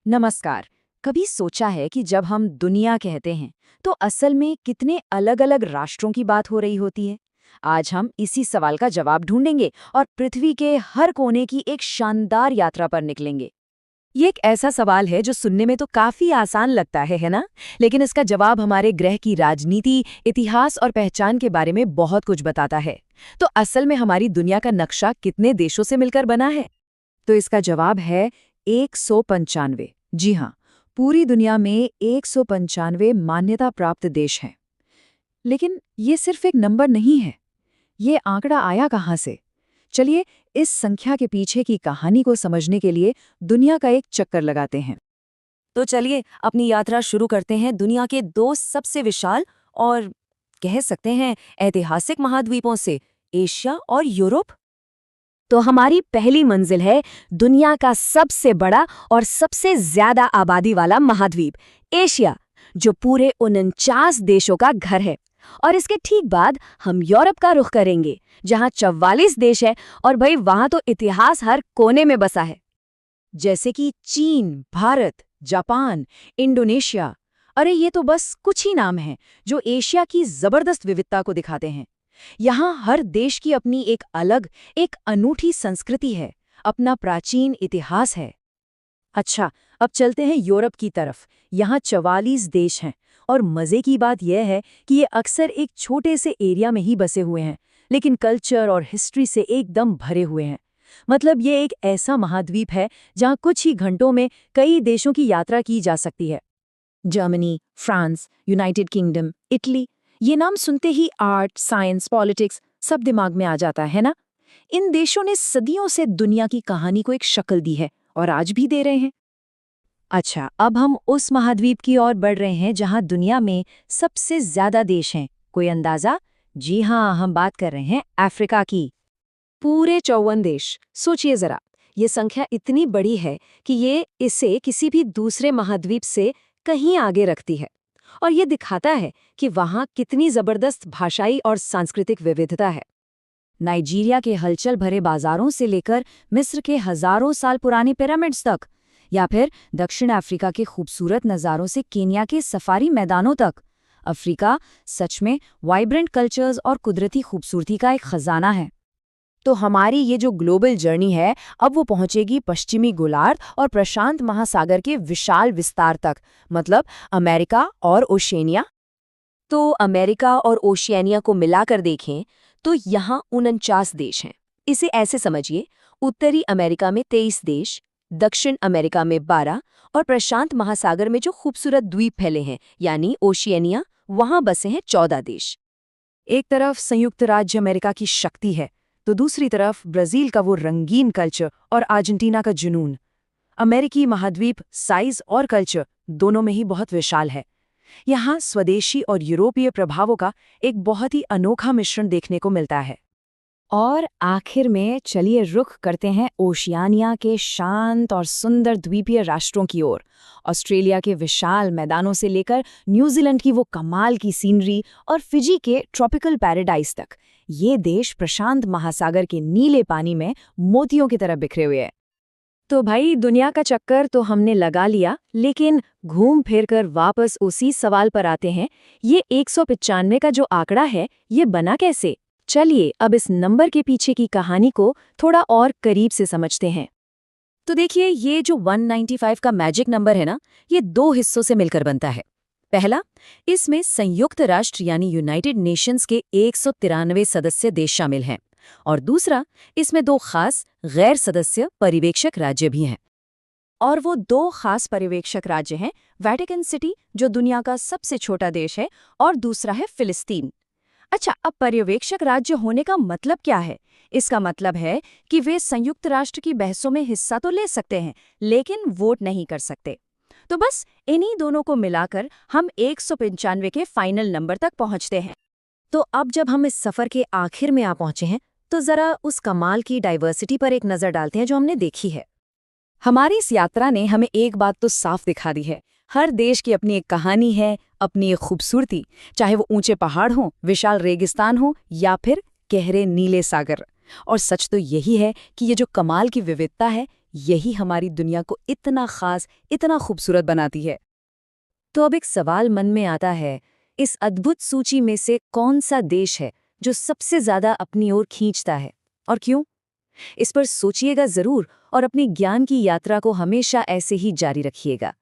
नमस्कार। कभी सोचा है कि जब हम दुनिया कहते हैं तो असल में कितने अलग-अलग राष्ट्रों की बात हो रही होती है। आज हम इसी सवाल का जवाब ढूंढेंगे और पृथ्वी के हर कोने की एक शानदार यात्रा पर निकलेंगे। ये एक ऐसा सवाल है जो सुनने में तो काफी आसान लगता है ना? लेकिन इसका जवाब हमारे ग्रह की राजनीति, इतिहास और पहचान के बारे में बहुत कुछ बताता है। तो असल में हमारी दुनिया का नक्शा कितने देशों से मिलकर बना है? तो इसका जवाब है 195। जी हाँ, पूरी दुनिया में 195 मान्यता प्राप्त देश हैं। लेकिन ये सिर्फ एक नंबर नहीं है। ये आंकड़ा आया कहाँ से? चलिए इस संख्या के पीछे की कहानी को समझने के लिए दुनिया का एक चक्कर लगाते हैं। तो चलिए अपनी यात्रा शुरू करते हैं दुनिया के दो सबसे विशाल और कह सकते हैं ऐतिहासिक महाद्वीपों से, एशिया और यूरोप। तो हमारी पहली मंजिल है दुनिया का सबसे बड़ा और सबसे ज्यादा आबादी वाला महाद्वीप एशिया, जो पूरे 49 देशों का घर है। और इसके ठीक बाद हम यूरोप का रुख करेंगे, जहां 44 देश है और भाई वहां तो इतिहास हर कोने में बसा है। जैसे कि चीन, भारत, जापान, इंडोनेशिया। अरे ये तो बस कुछ ही नाम हैं जो एशिया की जबरदस्त विविधता को दिखाते हैं। यहाँ हर देश की अपनी एक अलग, एक अनूठी संस्कृति है, अपना प्राचीन इतिहास है। अच्छा, अब चलते हैं यूरोप की तरफ। यहाँ 44 देश हैं और मज़े की बात यह है कि ये अक्सर एक छोटे से एरिया में ही बसे हुए हैं, लेकिन कल्चर और हिस्ट्री से एकदम भरे हुए हैं। मतलब ये एक ऐसा महाद्वीप है जहाँ कुछ ही घंटों में कई देशों की यात्रा की जा सकती है। Germany, France, United kingdom, Italy, ये नाम सुनते ही आर्ट, साइंस, पॉलिटिक्स सब दिमाग में आ जाता है ना? इन देशों ने सदियों से दुनिया की कहानी को एक शक्ल दी है और आज भी दे रहे हैं। अच्छा, अब हम उस महाद्वीप की ओर बढ़ रहे हैं जहां दुनिया में सबसे ज्यादा देश हैं। कोई अंदाजा? जी हाँ, हम बात कर रहे हैं अफ्रीका की। पूरे 54 देश। सोचिए जरा, ये संख्या इतनी बड़ी है कि ये इसे किसी भी दूसरे महाद्वीप से कहीं आगे रखती है। और ये दिखाता है कि वहाँ कितनी जबरदस्त भाषाई और सांस्कृतिक विविधता है। नाइजीरिया के हलचल भरे बाजारों से लेकर मिस्र के हजारों साल पुराने पिरामिड्स तक, या फिर दक्षिण अफ्रीका के खूबसूरत नज़ारों से केन्या के सफारी मैदानों तक, अफ्रीका सच में वाइब्रेंट कल्चर्स और कुदरती खूबसूरती का एक खजाना है। तो हमारी ये जो ग्लोबल जर्नी है, अब वो पहुंचेगी पश्चिमी गोलार्ध और प्रशांत महासागर के विशाल विस्तार तक, मतलब अमेरिका और ओशिनिया। तो अमेरिका और ओशिनिया को मिलाकर देखें तो यहाँ 49 देश हैं। इसे ऐसे समझिए, उत्तरी अमेरिका में 23 देश, दक्षिण अमेरिका में 12 और प्रशांत महासागर में जो खूबसूरत द्वीप फैले हैं यानी ओशिनिया, वहाँ बसे हैं 14 देश। एक तरफ संयुक्त राज्य अमेरिका की शक्ति है, तो दूसरी तरफ ब्राजील का वो रंगीन कल्चर और अर्जेंटीना का जुनून। अमेरिकी महाद्वीप साइज और कल्चर दोनों में ही बहुत विशाल है। यहाँ स्वदेशी और यूरोपीय प्रभावों का एक बहुत ही अनोखा मिश्रण देखने को मिलता है। और आखिर में चलिए रुख करते हैं ओशियानिया के शांत और सुंदर द्वीपीय राष्ट्रों की ओर। ऑस्ट्रेलिया के विशाल मैदानों से लेकर न्यूजीलैंड की वो कमाल की सीनरी और फिजी के ट्रॉपिकल पैराडाइज तक, ये देश प्रशांत महासागर के नीले पानी में मोतियों की तरह बिखरे हुए हैं। तो भाई दुनिया का चक्कर तो हमने लगा लिया, लेकिन घूम फिर कर वापस उसी सवाल पर आते हैं। ये 195 का जो आंकड़ा है, ये बना कैसे? चलिए अब इस नंबर के पीछे की कहानी को थोड़ा और करीब से समझते हैं। तो देखिए, ये जो 195 का मैजिक नंबर है ना, ये दो हिस्सों से मिलकर बनता है। पहला, इसमें संयुक्त राष्ट्र यानी यूनाइटेड नेशंस के 193 सदस्य देश शामिल हैं, और दूसरा, इसमें दो खास गैर सदस्य पर्यवेक्षक राज्य भी हैं। और वो दो खास पर्यवेक्षक राज्य हैं, वेटिकन सिटी जो दुनिया का सबसे छोटा देश है, और दूसरा है फिलिस्तीन। अच्छा, अब पर्यवेक्षक राज्य होने का मतलब क्या है? इसका मतलब है कि वे संयुक्त राष्ट्र की बहसों में हिस्सा तो ले सकते हैं, लेकिन वोट नहीं कर सकते। तो बस इन्हीं दोनों को मिलाकर हम 195 के फाइनल नंबर तक पहुंचते हैं। तो अब जब हम इस सफर के आखिर में आ पहुंचे हैं, तो जरा उस कमाल की डाइवर्सिटी पर एक नजर डालते हैं जो हमने देखी है। हमारी इस यात्रा ने हमें एक बात तो साफ दिखा दी है, हर देश की अपनी एक कहानी है, अपनी एक खूबसूरती, चाहे वो ऊंचे पहाड़ हों, विशाल रेगिस्तान हो या फिर गहरे नीले सागर। और सच तो यही है कि ये जो कमाल की विविधता है, यही हमारी दुनिया को इतना खास, इतना खूबसूरत बनाती है। तो अब एक सवाल मन में आता है, इस अद्भुत सूची में से कौन सा देश है जो सबसे ज्यादा अपनी ओर खींचता है, और क्यों? इस पर सोचिएगा जरूर और अपनी ज्ञान की यात्रा को हमेशा ऐसे ही जारी रखिएगा।